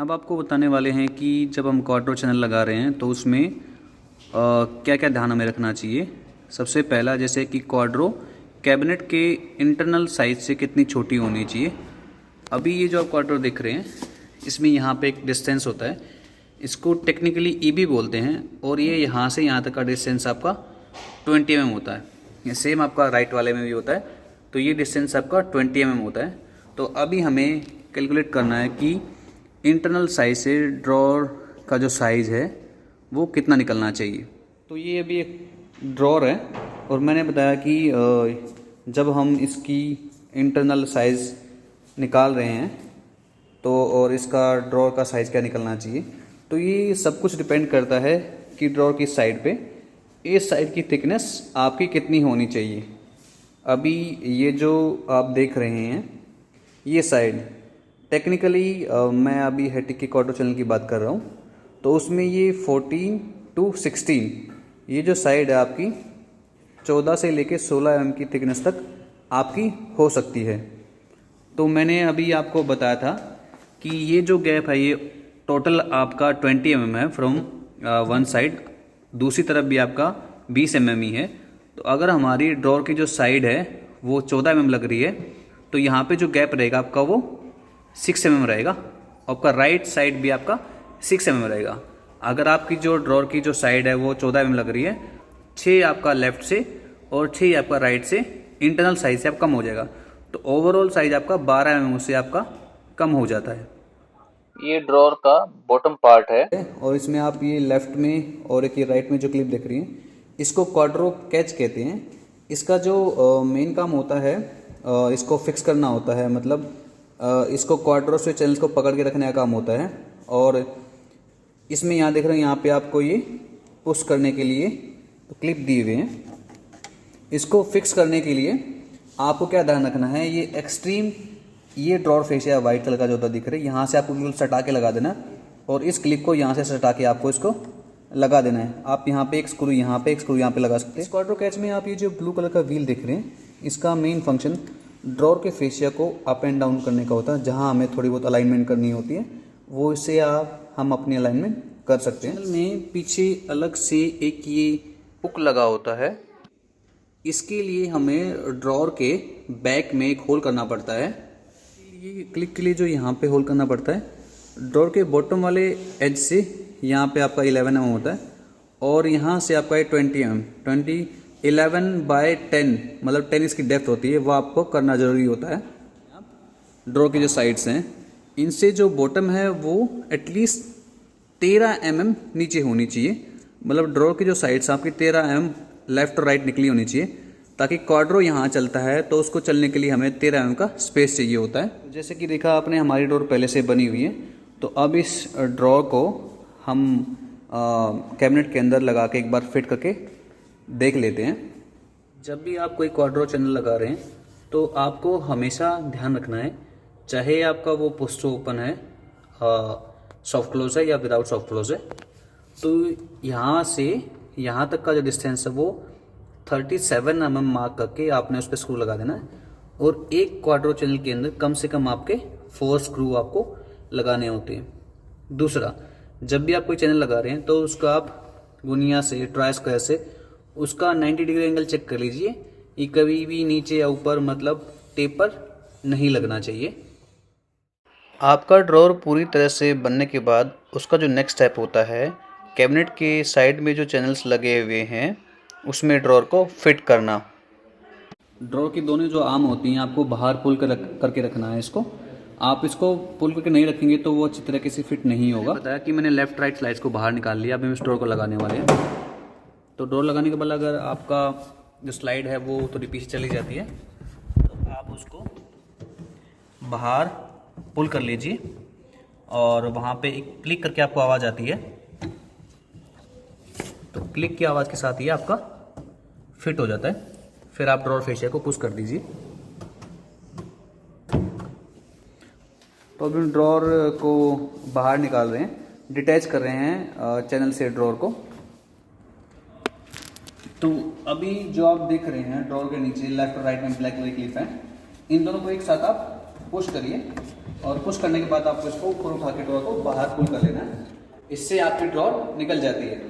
अब आपको बताने वाले हैं कि जब हम क्वाड्रो चैनल लगा रहे हैं तो उसमें क्या क्या ध्यान हमें रखना चाहिए। सबसे पहला, जैसे कि क्वाड्रो कैबिनेट के इंटरनल साइज से कितनी छोटी होनी चाहिए। अभी ये जो आप क्वाड्रो देख रहे हैं, इसमें यहाँ पे एक डिस्टेंस होता है, इसको टेक्निकली ईबी बोलते हैं, और ये यहाँ से यहाँ तक का डिस्टेंस आपका 20 mm होता है। ये सेम आपका राइट वाले में भी होता है, तो ये डिस्टेंस आपका 20 mm होता है। तो अभी हमें कैलकुलेट करना है कि इंटरनल साइज से ड्रॉर का जो साइज़ है वो कितना निकलना चाहिए। तो ये अभी एक ड्रॉर है, और मैंने बताया कि जब हम इसकी इंटरनल साइज़ निकाल रहे हैं तो और इसका ड्रॉर का साइज़ क्या निकलना चाहिए, तो ये सब कुछ डिपेंड करता है कि ड्रॉर की साइड पे इस साइड की थिकनेस आपकी कितनी होनी चाहिए। अभी ये जो आप देख रहे हैं ये साइड टेक्निकली मैं अभी हेटिक के क्वाड्रो चैनल की बात कर रहा हूँ, तो उसमें ये 14 to 16 ये जो साइड है आपकी 14 से लेके 16 mm की थिकनेस तक आपकी हो सकती है। तो मैंने अभी आपको बताया था कि ये जो गैप है ये टोटल आपका 20 mm है फ्रॉम वन साइड, दूसरी तरफ भी आपका 20 mm ही है। तो अगर हमारी ड्रॉर की जो साइड है वो 14 mm लग रही है, तो यहाँ पे जो गैप रहेगा आपका वो 6 mm रहेगा, आपका राइट साइड भी आपका 6 mm रहेगा। अगर आपकी जो ड्रॉर की जो साइड है वो 14 mm लग रही है, 6 आपका लेफ्ट से और 6 आपका राइट से इंटरनल साइज से आप कम हो जाएगा, तो ओवरऑल साइज आपका 12 mm से आपका कम हो जाता है। ये ड्रॉर का बॉटम पार्ट है, और इसमें आप ये लेफ्ट में और एक ये राइट में जो क्लिप देख रही हैं, इसको क्वाड्रो कैच कहते हैं। इसका जो मेन काम होता है इसको फिक्स करना होता है, मतलब इसको क्वाड्रो से चैनल्स को पकड़ के रखने का काम होता है। और इसमें यहाँ देख रहे हैं, यहाँ पे आपको ये पुश करने के लिए तो क्लिप दिए हुए हैं। इसको फिक्स करने के लिए आपको क्या ध्यान रखना है, ये एक्सट्रीम ये ड्रॉर फेशिया वाइट कलर का जो होता दिख रहा है, यहाँ से आपको बिल्कुल सटा के लगा देना है, और इस क्लिप को यहाँ से सटा के आपको इसको लगा देना है। आप यहाँ पे एक स्क्रू यहाँ पे एक स्क्रू यहाँ पे लगा सकते हैं। इस क्वाड्रो कैच में आप ये जो ब्लू कलर का व्हील देख रहे हैं, इसका मेन फंक्शन ड्रॉर के फेशिया को अप एंड डाउन करने का होता है। जहाँ हमें थोड़ी बहुत अलाइनमेंट करनी होती है वो इससे हम अपनी अलाइनमेंट कर सकते हैं। में पीछे अलग से एक ये हुक लगा होता है, इसके लिए हमें ड्रॉर के बैक में एक होल करना पड़ता है। ये क्लिक के लिए जो यहाँ पे होल करना पड़ता है, ड्रॉर के बॉटम वाले एज से यहाँ पे आपका 11 mm होता है, और यहाँ से आपका ये 20 mm 11/10 मतलब 10 इसकी डेप्थ होती है, वो आपको करना ज़रूरी होता है। ड्रॉर की जो साइड्स हैं इनसे जो बॉटम है वो एटलीस्ट 13 mm नीचे होनी चाहिए, मतलब ड्रॉर की जो साइड्स आपकी 13 mm लेफ्ट और राइट निकली होनी चाहिए, ताकि क्वाड्रो यहाँ चलता है तो उसको चलने के लिए हमें 13 mm का स्पेस चाहिए होता है। जैसे कि देखा आपने, हमारी ड्रॉर पहले से बनी हुई है, तो अब इस ड्रॉर को हम कैबिनेट के अंदर लगा के एक बार फिट करके देख लेते हैं। जब भी आप कोई क्वाड्रो चैनल लगा रहे हैं तो आपको हमेशा ध्यान रखना है, चाहे आपका वो पुश ओपन है, सॉफ्ट क्लोज है या विदाउट सॉफ्ट क्लोज है, तो यहाँ से यहाँ तक का जो डिस्टेंस है वो 37 mm मार्क करके आपने उस पर स्क्रू लगा देना है। और एक क्वाड्रो चैनल के अंदर कम से कम आपके 4 स्क्रू आपको लगाने होते हैं। दूसरा, जब भी आप कोई चैनल लगा रहे हैं तो उसका आप गुनिया से ट्राई स्क्वायर से उसका 90 डिग्री एंगल चेक कर लीजिए, ये कभी भी नीचे या ऊपर मतलब टेपर नहीं लगना चाहिए। आपका ड्रॉर पूरी तरह से बनने के बाद उसका जो नेक्स्ट स्टेप होता है, कैबिनेट के साइड में जो चैनल्स लगे हुए हैं उसमें ड्रॉर को फिट करना। ड्रॉर की दोनों जो आर्म होती हैं आपको बाहर पुल करके रखना है। आप इसको पुल करके नहीं रखेंगे तो वो अच्छी तरीके से फिट नहीं होगा। बताया कि मैंने लेफ्ट राइट स्लाइड्स को बाहर निकाल लिया, अब हम इस ड्रॉर को लगाने वाले हैं। तो ड्रॉर लगाने के बाद अगर आपका जो स्लाइड है वो थोड़ी पीछे चली जाती है तो आप उसको बाहर पुल कर लीजिए, और वहाँ पे एक क्लिक करके आपको आवाज़ आती है, तो क्लिक की आवाज़ के साथ ही आपका फिट हो जाता है। फिर आप ड्रॉर फेशिया को पुश कर दीजिए। तो अभी ड्रॉर को बाहर निकाल रहे हैं, डिटैच कर रहे हैं चैनल से ड्रॉर को। तो अभी जो आप देख रहे हैं ड्रॉर के नीचे लेफ्ट और राइट में ब्लैक कलर की क्लिप है, इन दोनों को एक साथ आप पुश करिए और पुश करने के बाद आपको इसको ऊपर उठा के ड्रॉर को बाहर पुल कर लेना है, इससे आपकी ड्रॉर निकल जाती है।